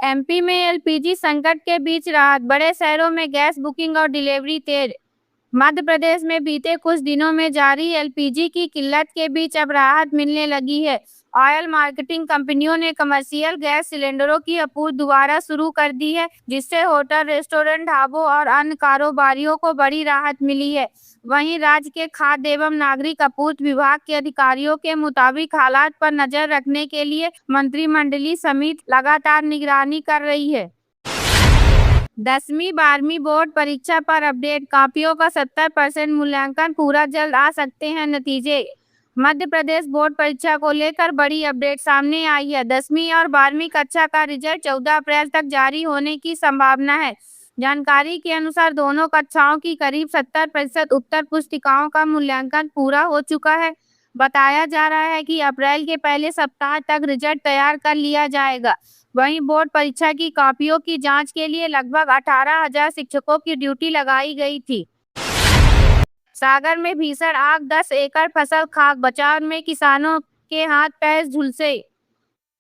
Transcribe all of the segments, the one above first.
MP में LPG संकट के बीच राहत, बड़े शहरों में गैस बुकिंग और डिलीवरी तेज। मध्य प्रदेश में बीते कुछ दिनों में जारी एलपीजी की किल्लत के बीच अब राहत मिलने लगी है। ऑयल मार्केटिंग कंपनियों ने कमर्शियल गैस सिलेंडरों की आपूर्ति दोबारा शुरू कर दी है, जिससे होटल, रेस्टोरेंट, ढाबों और अन्य कारोबारियों को बड़ी राहत मिली है। वहीं राज्य के खाद्य एवं नागरिक आपूर्ति विभाग के अधिकारियों के मुताबिक हालात पर नजर रखने के लिए मंत्रिमंडलीय समिति लगातार निगरानी कर रही है। 10वीं 12वीं बोर्ड परीक्षा पर अपडेट, कॉपियों का 70% मूल्यांकन पूरा, जल्द आ सकते हैं नतीजे। मध्य प्रदेश बोर्ड परीक्षा को लेकर बड़ी अपडेट सामने आई है। 10वीं और 12वीं कक्षा का रिजल्ट 14 अप्रैल तक जारी होने की संभावना है। जानकारी के अनुसार दोनों कक्षाओं की करीब 70% उत्तर पुस्तिकाओं का मूल्यांकन पूरा हो चुका है। बताया जा रहा है कि अप्रैल के पहले सप्ताह तक रिजल्ट तैयार कर लिया जाएगा। वहीं बोर्ड परीक्षा की कॉपियों की जांच के लिए लगभग 18,000 शिक्षकों की ड्यूटी लगाई गई थी। सागर में भीषण आग, 10 एकड़ फसल खाक, बचाव में किसानों के हाथ पैर झुलसे।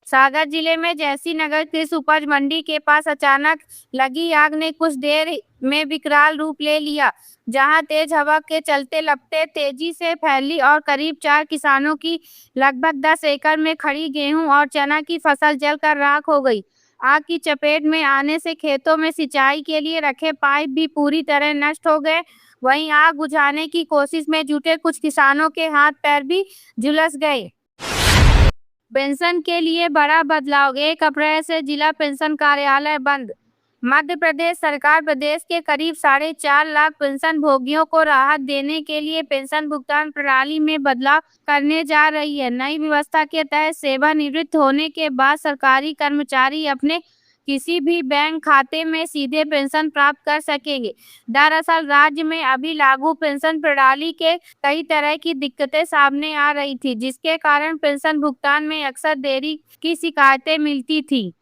सागर जिले में जैसी नगर कृषि उपज मंडी के पास अचानक लगी आग ने कुछ देर में विकराल रूप ले लिया, जहां तेज हवा के चलते लपटें तेजी से फैली और करीब 4 किसानों की लगभग 10 एकड़ में खड़ी गेहूं और चना की फसल जलकर राख हो गई। आग की चपेट में आने से खेतों में सिंचाई के लिए रखे पाइप भी पूरी तरह नष्ट हो गए। वहीं आग बुझाने की कोशिश में जुटे कुछ किसानों के हाथ पैर भी झुलस गए। पेंशन के लिए बड़ा बदलाव, 1 अप्रैल से जिला पेंशन कार्यालय बंद। मध्य प्रदेश सरकार प्रदेश के करीब 4.5 लाख पेंशन भोगियों को राहत देने के लिए पेंशन भुगतान प्रणाली में बदलाव करने जा रही है। नई व्यवस्था के तहत सेवानिवृत्त होने के बाद सरकारी कर्मचारी अपने किसी भी बैंक खाते में सीधे पेंशन प्राप्त कर सकेंगे। दरअसल राज्य में अभी लागू पेंशन प्रणाली के कई तरह की दिक्कतें सामने आ रही थी, जिसके कारण पेंशन भुगतान में अक्सर देरी की शिकायतें मिलती थी।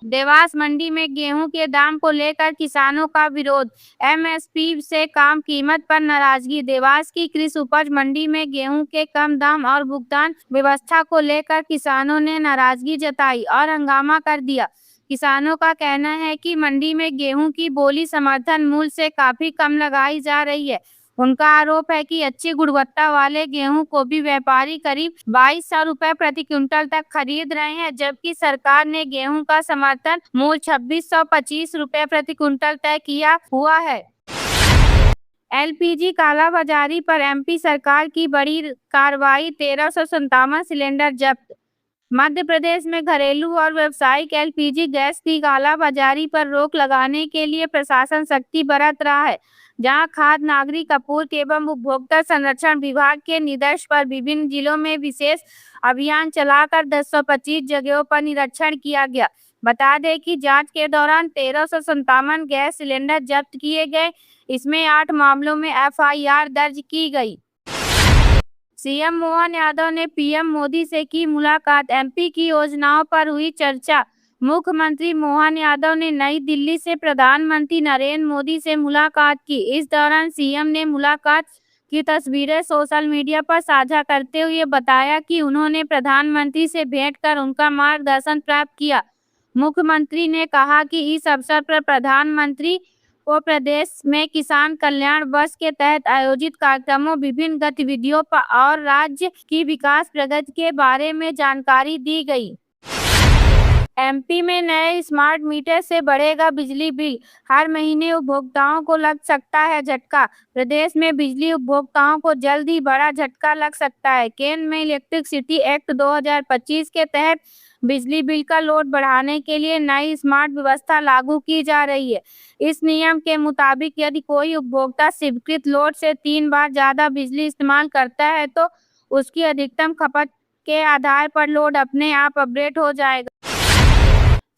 देवास मंडी में गेहूं के दाम को लेकर किसानों का विरोध, एमएसपी से कम कीमत पर नाराजगी। देवास की कृषि उपज मंडी में गेहूं के कम दाम और भुगतान व्यवस्था को लेकर किसानों ने नाराजगी जताई और हंगामा कर दिया। किसानों का कहना है कि मंडी में गेहूं की बोली समर्थन मूल्य से काफी कम लगाई जा रही है। उनका आरोप है कि अच्छी गुणवत्ता वाले गेहूं को भी व्यापारी करीब 2200 रुपए प्रति क्विंटल तक खरीद रहे हैं, जबकि सरकार ने गेहूं का समर्थन मूल्य 2625 रुपए प्रति क्विंटल तय किया हुआ है। एलपीजी कालाबाजारी पर एमपी सरकार की बड़ी कार्रवाई, 1357 सिलेंडर जब्त। मध्य प्रदेश में घरेलू और व्यावसायिक एलपीजी गैस की कालाबाजारी पर रोक लगाने के लिए प्रशासन सख्ती बरत रहा है, जहां खाद्य नागरिक आपूर्ति एवं उपभोक्ता संरक्षण विभाग के निर्देश पर विभिन्न जिलों में विशेष अभियान चलाकर 225 जगहों पर निरीक्षण किया गया। बता दें कि जांच के दौरान 1357 गैस सिलेंडर जब्त किए गए। इसमें 8 मामलों में एफआईआर दर्ज की गई। सीएम मोहन यादव ने पीएम मोदी से की मुलाकात, एमपी की योजनाओं पर हुई चर्चा। मुख्यमंत्री मोहन यादव ने नई दिल्ली से प्रधानमंत्री नरेंद्र मोदी से मुलाकात की। इस दौरान सीएम ने मुलाकात की तस्वीरें सोशल मीडिया पर साझा करते हुए बताया कि उन्होंने प्रधानमंत्री से भेंट कर उनका मार्गदर्शन प्राप्त किया। मुख्यमंत्री ने कहा कि इस अवसर पर प्रधानमंत्री को प्रदेश में किसान कल्याण वर्ष के तहत आयोजित कार्यक्रमों, विभिन्न गतिविधियों पर और राज्य की विकास प्रगति के बारे में जानकारी दी गई। एमपी में नए स्मार्ट मीटर से बढ़ेगा बिजली बिल, हर महीने उपभोक्ताओं को लग सकता है झटका। प्रदेश में बिजली उपभोक्ताओं को जल्द ही बड़ा झटका लग सकता है। केंद्र में इलेक्ट्रिसिटी एक्ट 2025 के तहत बिजली बिल का लोड बढ़ाने के लिए नई स्मार्ट व्यवस्था लागू की जा रही है। इस नियम के मुताबिक यदि कोई उपभोक्ता स्वीकृत लोड से 3 बार ज्यादा बिजली इस्तेमाल करता है तो उसकी अधिकतम खपत के आधार पर लोड अपने आप अपडेट हो जाएगा।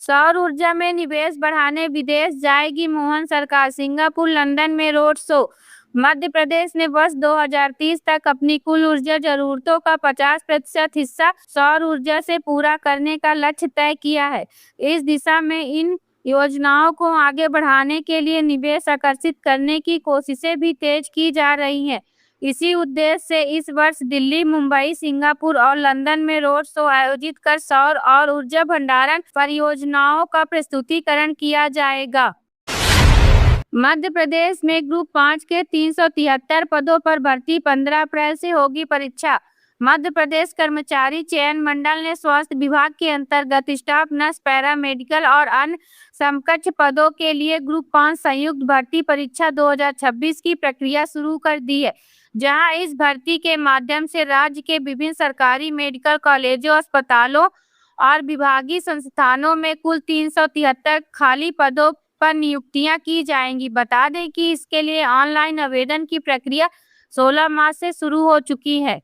सौर ऊर्जा में निवेश बढ़ाने विदेश जाएगी मोहन सरकार, सिंगापुर लंदन में रोड शो। मध्य प्रदेश ने वर्ष 2030 तक अपनी कुल ऊर्जा जरूरतों का 50% हिस्सा सौर ऊर्जा से पूरा करने का लक्ष्य तय किया है। इस दिशा में इन योजनाओं को आगे बढ़ाने के लिए निवेश आकर्षित करने की कोशिशें भी तेज की जा रही हैं। इसी उद्देश्य से इस वर्ष दिल्ली, मुंबई, सिंगापुर और लंदन में रोड शो आयोजित कर सौर और ऊर्जा भंडारण परियोजनाओं का प्रस्तुतिकरण किया जाएगा। मध्य प्रदेश में ग्रुप 5 के 373 पदों पर भर्ती 15 अप्रैल से होगी परीक्षा। मध्य प्रदेश कर्मचारी चयन मंडल ने स्वास्थ्य विभाग के अंतर्गत स्टाफ नर्स, पैरामेडिकल और अन्य समकक्ष पदों के लिए ग्रुप 5 संयुक्त भर्ती परीक्षा 2026 की प्रक्रिया शुरू कर दी है, जहां इस भर्ती के माध्यम से राज्य के विभिन्न सरकारी मेडिकल कॉलेजों, अस्पतालों और विभागीय संस्थानों में कुल 373 खाली पदों पर नियुक्तियां की जाएंगी। बता दें कि इसके लिए ऑनलाइन आवेदन की प्रक्रिया 16 मार्च से शुरू हो चुकी है।